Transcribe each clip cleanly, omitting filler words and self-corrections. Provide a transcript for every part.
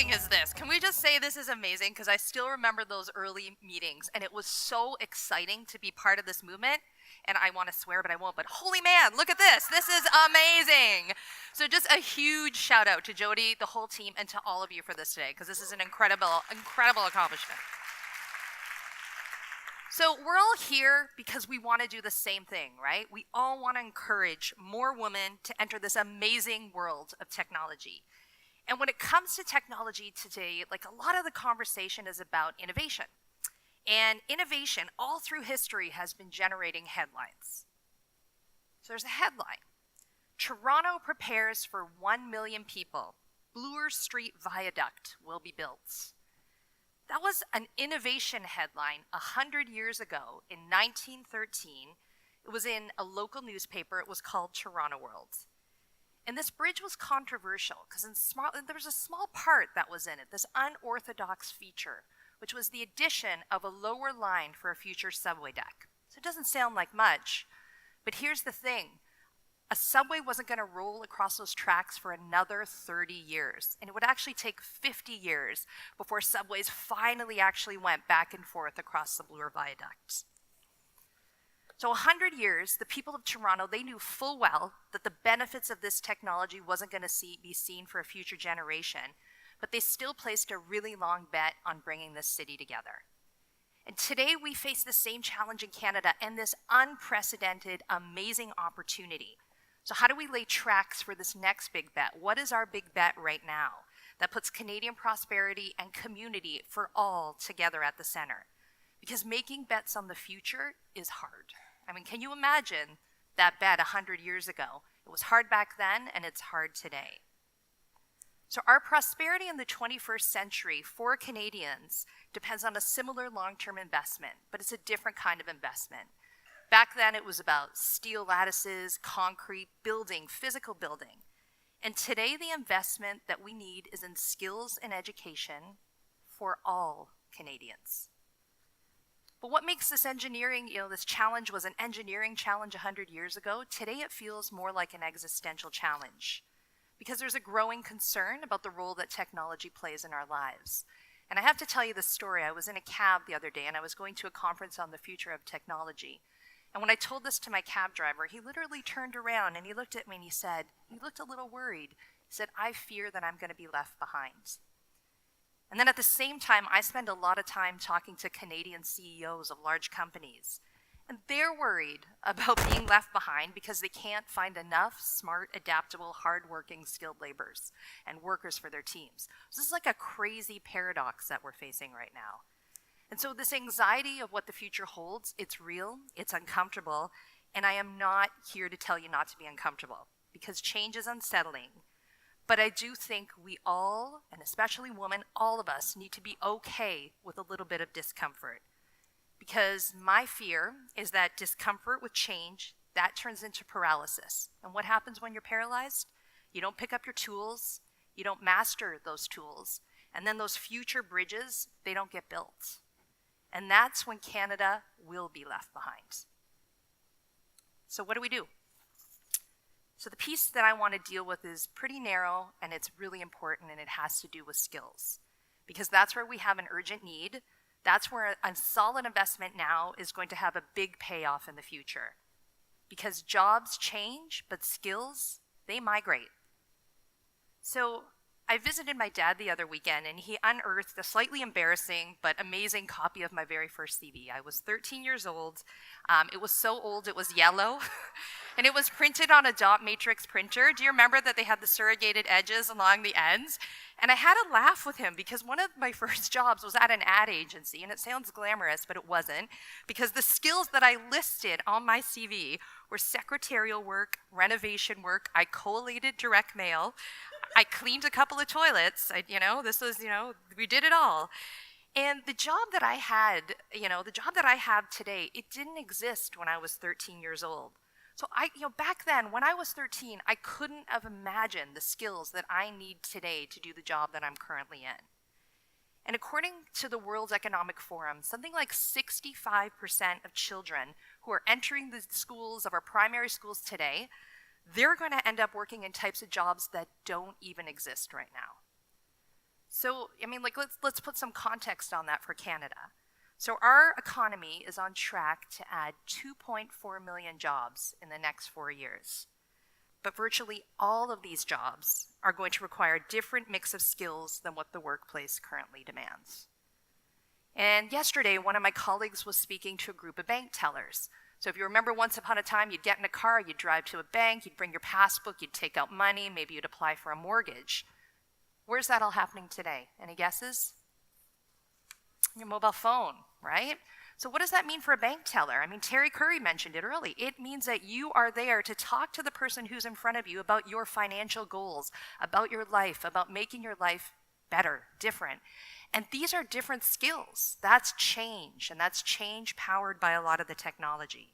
amazing is this? Can we just say this is amazing? Because I still remember those early meetings, and it was so exciting to be part of this movement. And I want to swear, but I won't. But holy man, look at this. This is amazing. So just a huge shout out to Jody, the whole team, and to all of you for this today, because this is an incredible, incredible accomplishment. So we're all here because we want to do the same thing, right? We all want to encourage more women to enter this amazing world of technology. And when it comes to technology today, like a lot of the conversation is about innovation. And innovation all through history has been generating headlines. So there's a headline. Toronto prepares for 1 million people. Bloor Street Viaduct will be built. That was an innovation headline 100 years ago in 1913. It was in a local newspaper. It was called Toronto World. And this bridge was controversial because there was a small part that was in it, this unorthodox feature, which was the addition of a lower line for a future subway deck. So it doesn't sound like much, but here's the thing. A subway wasn't going to roll across those tracks for another 30 years, and it would actually take 50 years before subways finally actually went back and forth across the Bloor Viaduct. So 100 years, the people of Toronto, they knew full well that the benefits of this technology wasn't going to be seen for a future generation, but they still placed a really long bet on bringing this city together. And today we face the same challenge in Canada and this unprecedented, amazing opportunity. So how do we lay tracks for this next big bet? What is our big bet right now that puts Canadian prosperity and community for all together at the center? Because making bets on the future is hard. I mean, can you imagine that bet 100 years ago? It was hard back then, and it's hard today. So our prosperity in the 21st century for Canadians depends on a similar long-term investment, but it's a different kind of investment. Back then, it was about steel lattices, concrete, building, physical building. And today, the investment that we need is in skills and education for all Canadians. But what makes this engineering, this challenge was an engineering challenge 100 years ago. Today, it feels more like an existential challenge because there's a growing concern about the role that technology plays in our lives. And I have to tell you this story. I was in a cab the other day, and I was going to a conference on the future of technology. And when I told this to my cab driver, he literally turned around and he looked at me and he looked a little worried. He said, "I fear that I'm going to be left behind." And then at the same time, I spend a lot of time talking to Canadian CEOs of large companies. And they're worried about being left behind because they can't find enough smart, adaptable, hardworking, skilled laborers and workers for their teams. So this is like a crazy paradox that we're facing right now. And so this anxiety of what the future holds, it's real, it's uncomfortable, and I am not here to tell you not to be uncomfortable because change is unsettling. But I do think we all, and especially women, all of us need to be okay with a little bit of discomfort. Because my fear is that discomfort with change, that turns into paralysis. And what happens when you're paralyzed? You don't pick up your tools, you don't master those tools, and then those future bridges, they don't get built. And that's when Canada will be left behind. So what do we do? So the piece that I want to deal with is pretty narrow, and it's really important, and it has to do with skills. Because that's where we have an urgent need. That's where a solid investment now is going to have a big payoff in the future. Because jobs change, but skills, they migrate. So I visited my dad the other weekend, and he unearthed a slightly embarrassing but amazing copy of my very first CV. I was 13 years old. It was so old, it was yellow. And it was printed on a dot matrix printer. Do you remember that they had the surrogated edges along the ends? And I had to laugh with him because one of my first jobs was at an ad agency, and it sounds glamorous, but it wasn't, because the skills that I listed on my CV were secretarial work, renovation work, I collated direct mail, I cleaned a couple of toilets, we did it all. And the job that I had, the job that I have today, it didn't exist when I was 13 years old. So back then, when I was 13, I couldn't have imagined the skills that I need today to do the job that I'm currently in. And according to the World Economic Forum, something like 65% of children who are entering the schools of our primary schools today, they're going to end up working in types of jobs that don't even exist right now. So, I mean, like, let's put some context on that for Canada. So our economy is on track to add 2.4 million jobs in the next 4 years. But virtually all of these jobs are going to require a different mix of skills than what the workplace currently demands. And yesterday, one of my colleagues was speaking to a group of bank tellers. So if you remember, once upon a time, you'd get in a car, you'd drive to a bank, you'd bring your passbook, you'd take out money, maybe you'd apply for a mortgage. Where's that all happening today? Any guesses? Your mobile phone, right? So what does that mean for a bank teller? I mean, Terry Curry mentioned it early. It means that you are there to talk to the person who's in front of you about your financial goals, about your life, about making your life better, different. And these are different skills. That's change, and that's change powered by a lot of the technology.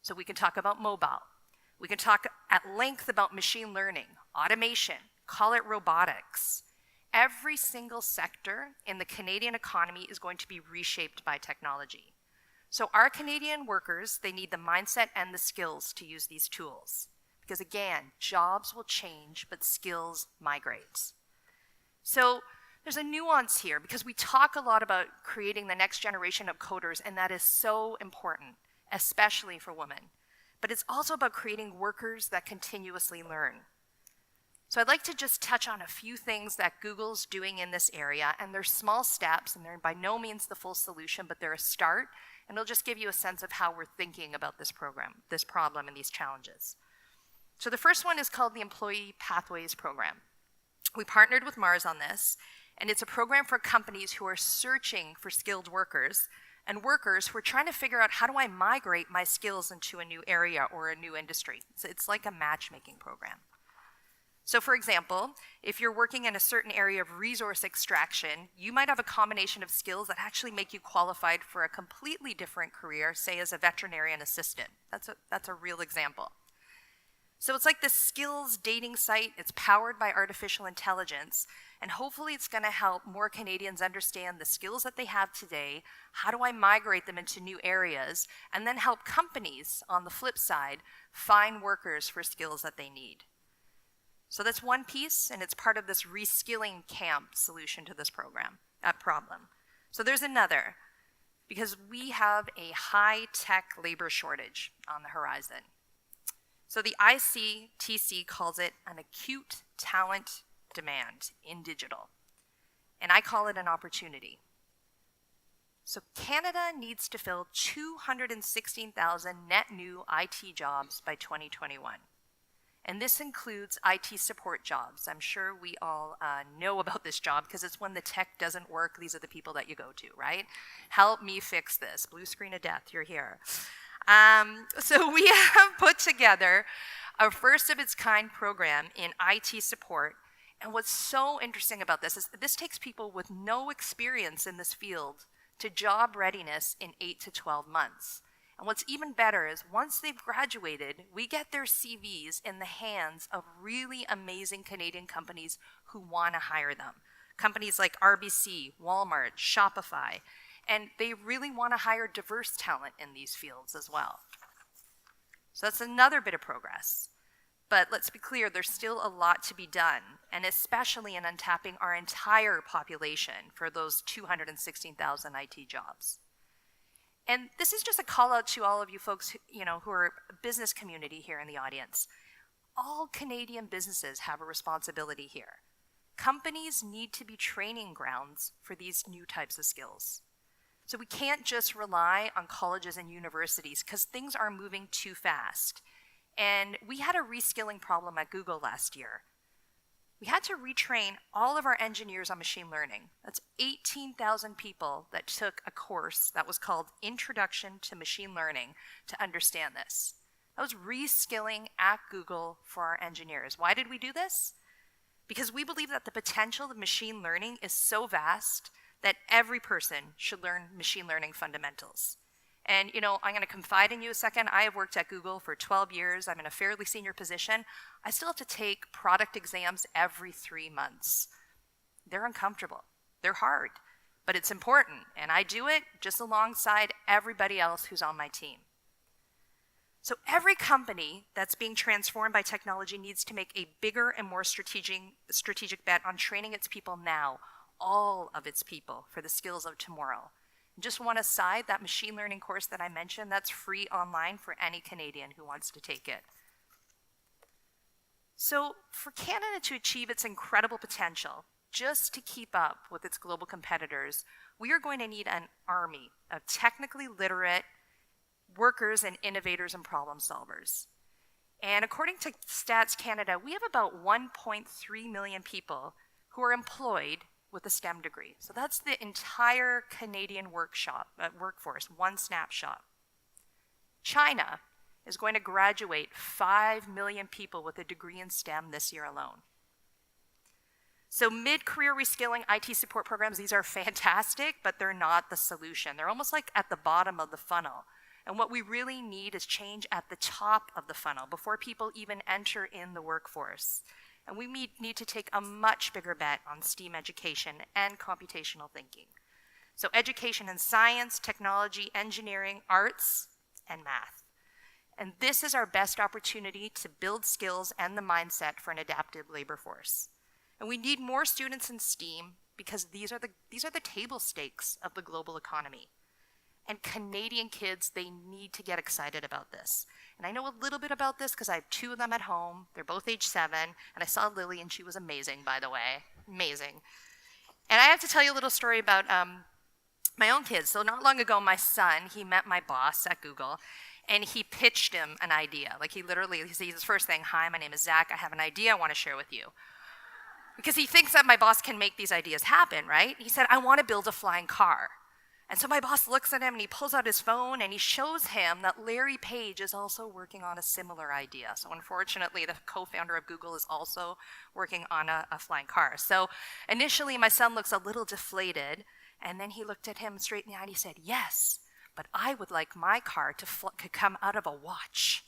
So we can talk about mobile. We can talk at length about machine learning, automation, call it robotics. Every single sector in the Canadian economy is going to be reshaped by technology. So our Canadian workers, they need the mindset and the skills to use these tools. Because again, jobs will change, but skills migrate. So there's a nuance here because we talk a lot about creating the next generation of coders, and that is so important, especially for women. But it's also about creating workers that continuously learn. So I'd like to just touch on a few things that Google's doing in this area, and they're small steps, and they're by no means the full solution, but they're a start, and it'll just give you a sense of how we're thinking about this program, this problem, and these challenges. So the first one is called the Employee Pathways Program. We partnered with Mars on this, and it's a program for companies who are searching for skilled workers and workers who are trying to figure out, how do I migrate my skills into a new area or a new industry? So it's like a matchmaking program. So for example, if you're working in a certain area of resource extraction, you might have a combination of skills that actually make you qualified for a completely different career, say as a veterinarian assistant. That's a real example. So it's like this skills dating site. It's powered by artificial intelligence, and hopefully it's going to help more Canadians understand the skills that they have today, how do I migrate them into new areas, and then help companies, on the flip side, find workers for skills that they need. So that's one piece, and it's part of this reskilling camp solution to this problem. So there's another, because we have a high-tech labor shortage on the horizon. So the ICTC calls it an acute talent demand in digital, and I call it an opportunity. So Canada needs to fill 216,000 net new IT jobs by 2021. And this includes IT support jobs. I'm sure we all know about this job because it's when the tech doesn't work, these are the people that you go to, right? Help me fix this. Blue screen of death, you're here. So we have put together a first of its kind program in IT support. And what's so interesting about this is this takes people with no experience in this field to job readiness in 8 to 12 months. And what's even better is once they've graduated, we get their CVs in the hands of really amazing Canadian companies who want to hire them. Companies like RBC, Walmart, Shopify, and they really want to hire diverse talent in these fields as well. So that's another bit of progress. But let's be clear, there's still a lot to be done, and especially in untapping our entire population for those 216,000 IT jobs. And this is just a call out to all of you folks who are a business community here in the audience. All Canadian businesses have a responsibility here. Companies need to be training grounds for these new types of skills. So we can't just rely on colleges and universities because things are moving too fast. And we had a reskilling problem at Google last year. We had to retrain all of our engineers on machine learning. That's 18,000 people that took a course that was called Introduction to Machine Learning to understand this. That was reskilling at Google for our engineers. Why did we do this? Because we believe that the potential of machine learning is so vast that every person should learn machine learning fundamentals. And I'm going to confide in you a second. I have worked at Google for 12 years. I'm in a fairly senior position. I still have to take product exams every 3 months. They're uncomfortable. They're hard, but it's important. And I do it just alongside everybody else who's on my team. So every company that's being transformed by technology needs to make a bigger and more strategic bet on training its people now, all of its people, for the skills of tomorrow. And just one aside, that machine learning course that I mentioned, that's free online for any Canadian who wants to take it. So for Canada to achieve its incredible potential, just to keep up with its global competitors, we are going to need an army of technically literate workers and innovators and problem solvers. And according to Stats Canada, we have about 1.3 million people who are employed with a STEM degree. So that's the entire Canadian workforce, one snapshot. China is going to graduate 5 million people with a degree in STEM this year alone. So mid-career reskilling IT support programs, these are fantastic, but they're not the solution. They're almost like at the bottom of the funnel. And what we really need is change at the top of the funnel before people even enter in the workforce. And we need to take a much bigger bet on STEAM education and computational thinking. So education in science, technology, engineering, arts, and math. And this is our best opportunity to build skills and the mindset for an adaptive labor force. And we need more students in STEAM because these are the table stakes of the global economy. And Canadian kids, they need to get excited about this. And I know a little bit about this because I have 2 of them at home. They're both age 7. And I saw Lily, and she was amazing, by the way. Amazing. And I have to tell you a little story about my own kids. So not long ago, my son, he met my boss at Google, and he pitched him an idea. Like he sees his first thing, "Hi, my name is Zach. I have an idea I want to share with you." Because he thinks that my boss can make these ideas happen, right? He said, "I want to build a flying car." And so my boss looks at him and he pulls out his phone and he shows him that Larry Page is also working on a similar idea. So unfortunately, the co-founder of Google is also working on a flying car. So initially, my son looks a little deflated, and then he looked at him straight in the eye and he said, "Yes, but I would like my car to come out of a watch."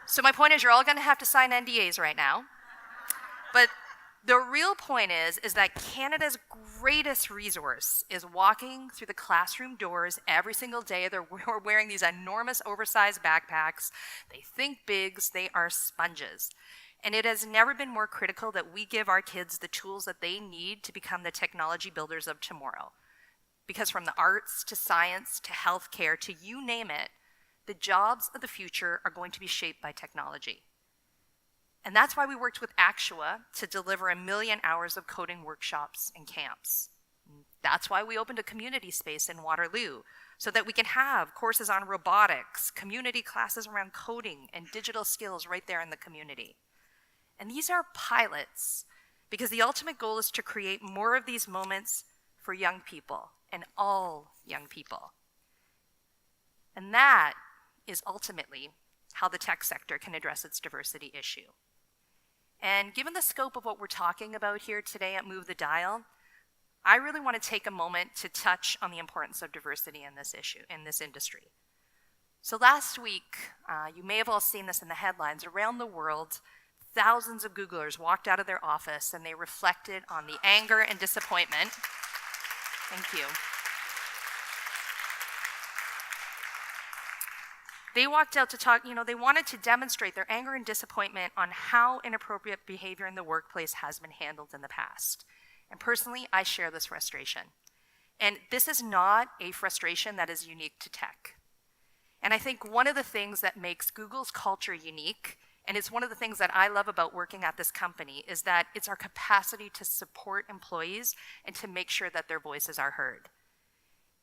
So my point is, you're all going to have to sign NDAs right now. But the real point is that Canada's greatest resource is walking through the classroom doors every single day. They're wearing these enormous oversized backpacks. They think bigs, they are sponges. And it has never been more critical that we give our kids the tools that they need to become the technology builders of tomorrow. Because from the arts to science to healthcare to you name it, the jobs of the future are going to be shaped by technology. And that's why we worked with Actua to deliver 1 million hours of coding workshops and camps. That's why we opened a community space in Waterloo, so that we can have courses on robotics, community classes around coding and digital skills right there in the community. And these are pilots, because the ultimate goal is to create more of these moments for young people, and all young people. And that is ultimately how the tech sector can address its diversity issue. And given the scope of what we're talking about here today at Move the Dial, I really want to take a moment to touch on the importance of diversity in this issue, in this industry. So last week, you may have all seen this in the headlines, around the world, thousands of Googlers walked out of their office and they reflected on the anger and disappointment. Thank you. They walked out to talk, they wanted to demonstrate their anger and disappointment on how inappropriate behavior in the workplace has been handled in the past. And personally, I share this frustration. And this is not a frustration that is unique to tech. And I think one of the things that makes Google's culture unique, and it's one of the things that I love about working at this company, is that it's our capacity to support employees and to make sure that their voices are heard.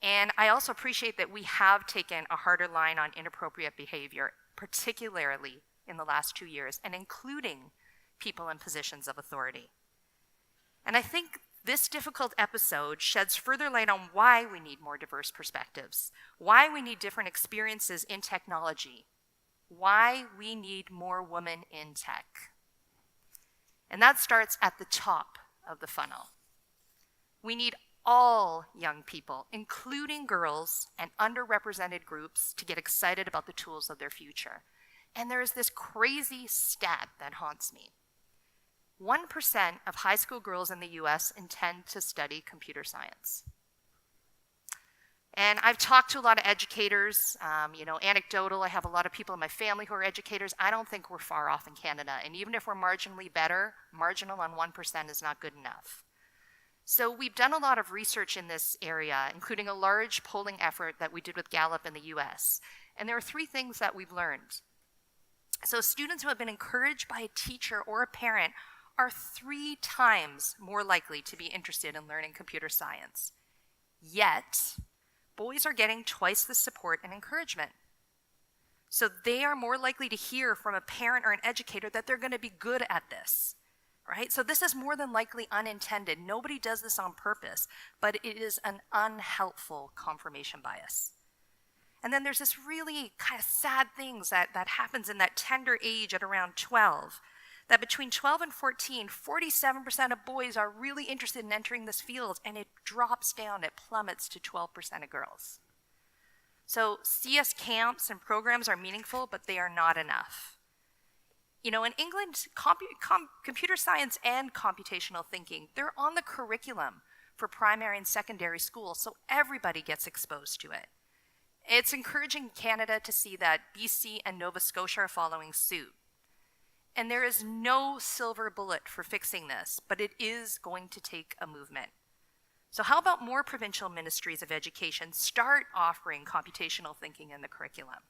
And I also appreciate that we have taken a harder line on inappropriate behavior, particularly in the last 2 years, and including people in positions of authority. And I think this difficult episode sheds further light on why we need more diverse perspectives, why we need different experiences in technology, why we need more women in tech. And that starts at the top of the funnel. We need all young people, including girls and underrepresented groups, to get excited about the tools of their future. And there is this crazy stat that haunts me. 1% of high school girls in the US intend to study computer science. And I've talked to a lot of educators, anecdotal. I have a lot of people in my family who are educators. I don't think we're far off in Canada. And even if we're marginally better, marginal on 1% is not good enough. So we've done a lot of research in this area, including a large polling effort that we did with Gallup in the US. And there are 3 things that we've learned. So students who have been encouraged by a teacher or a parent are 3 times more likely to be interested in learning computer science. Yet, boys are getting twice the support and encouragement. So they are more likely to hear from a parent or an educator that they're going to be good at this, right? So this is more than likely unintended. Nobody does this on purpose, but it is an unhelpful confirmation bias. And then there's this really kind of sad things that happens in that tender age at around 12, that between 12 and 14, 47% of boys are really interested in entering this field, and it drops down, it plummets to 12% of girls. So CS camps and programs are meaningful, but they are not enough. In England, computer science and computational thinking, they're on the curriculum for primary and secondary school, so everybody gets exposed to it. It's encouraging Canada to see that BC and Nova Scotia are following suit. And there is no silver bullet for fixing this, but it is going to take a movement. So how about more provincial ministries of education start offering computational thinking in the curriculum?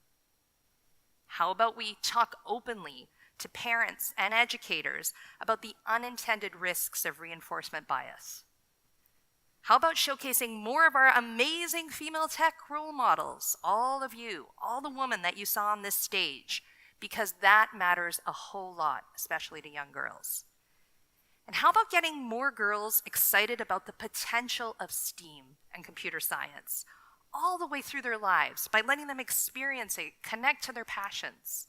How about we talk openly to parents and educators about the unintended risks of reinforcement bias? How about showcasing more of our amazing female tech role models, all of you, all the women that you saw on this stage, because that matters a whole lot, especially to young girls. And how about getting more girls excited about the potential of STEAM and computer science all the way through their lives by letting them experience it, connect to their passions?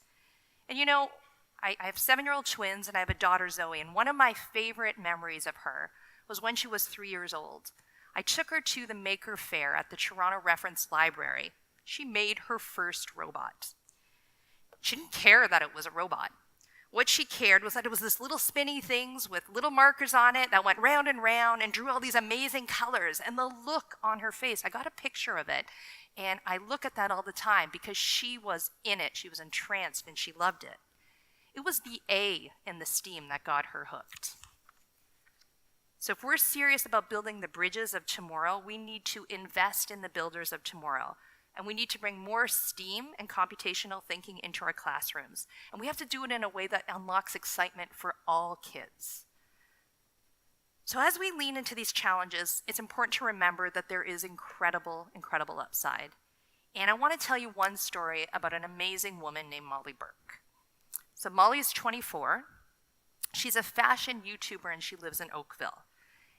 And I have 7-year-old twins and I have a daughter, Zoe, and one of my favorite memories of her was when she was 3 years old. I took her to the Maker Fair at the Toronto Reference Library. She made her first robot. She didn't care that it was a robot. What she cared was that it was this little spinny things with little markers on it that went round and round and drew all these amazing colors, and the look on her face. I got a picture of it, and I look at that all the time because she was in it. She was entranced, and she loved it. It was the A in the STEAM that got her hooked. So if we're serious about building the bridges of tomorrow, we need to invest in the builders of tomorrow. And we need to bring more STEAM and computational thinking into our classrooms. And we have to do it in a way that unlocks excitement for all kids. So as we lean into these challenges, it's important to remember that there is incredible, incredible upside. And I want to tell you one story about an amazing woman named Molly Burke. So Molly is 24. She's a fashion YouTuber and she lives in Oakville.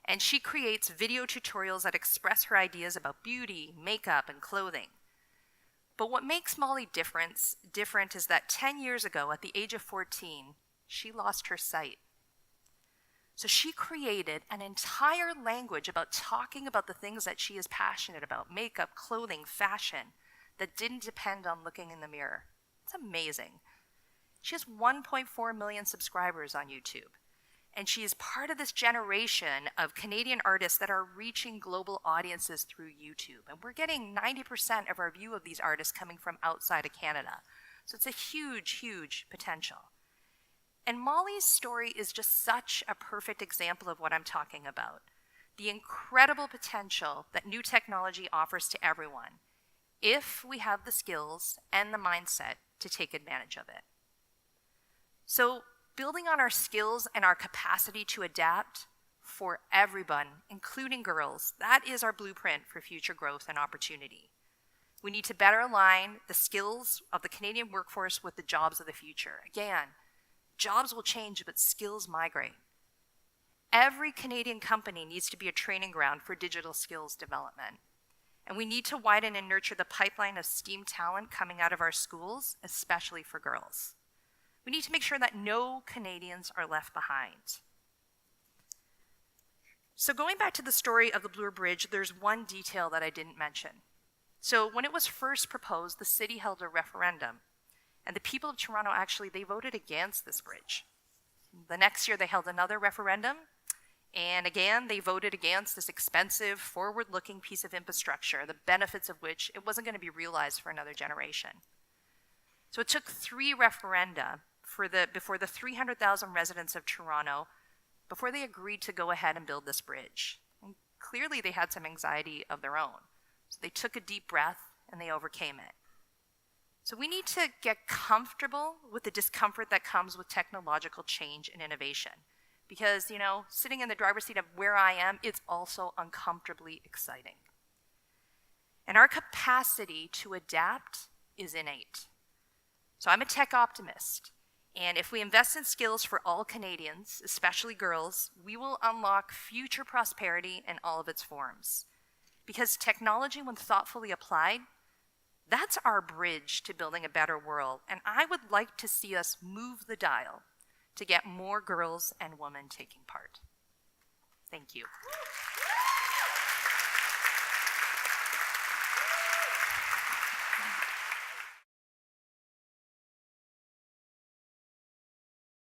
And she creates video tutorials that express her ideas about beauty, makeup, and clothing. But what makes Molly different is that 10 years ago, at the age of 14, she lost her sight. So she created an entire language about talking about the things that she is passionate about, makeup, clothing, fashion, that didn't depend on looking in the mirror. It's amazing. She has 1.4 million subscribers on YouTube. And she is part of this generation of Canadian artists that are reaching global audiences through YouTube. And we're getting 90% of our view of these artists coming from outside of Canada. So it's a huge, huge potential. And Molly's story is just such a perfect example of what I'm talking about. The incredible potential that new technology offers to everyone, if we have the skills and the mindset to take advantage of it. So, building on our skills and our capacity to adapt for everyone, including girls, that is our blueprint for future growth and opportunity. We need to better align the skills of the Canadian workforce with the jobs of the future. Again, jobs will change, but skills migrate. Every Canadian company needs to be a training ground for digital skills development. And we need to widen and nurture the pipeline of STEAM talent coming out of our schools, especially for girls. We need to make sure that no Canadians are left behind. So going back to the story of the Bloor Bridge, there's one detail that I didn't mention. So when it was first proposed, the city held a referendum. And the people of Toronto actually, they voted against this bridge. The next year they held another referendum, And again, they voted against this expensive, forward-looking piece of infrastructure, the benefits of which it wasn't going to be realized for another generation. So it took 3 referenda before the 300,000 residents of Toronto, before they agreed to go ahead and build this bridge. And clearly they had some anxiety of their own. So they took a deep breath and they overcame it. So we need to get comfortable with the discomfort that comes with technological change and innovation. Because, sitting in the driver's seat of where I am, it's also uncomfortably exciting. And our capacity to adapt is innate. So I'm a tech optimist. And if we invest in skills for all Canadians, especially girls, we will unlock future prosperity in all of its forms. Because technology, when thoughtfully applied, that's our bridge to building a better world. And I would like to see us move the dial to get more girls and women taking part. Thank you.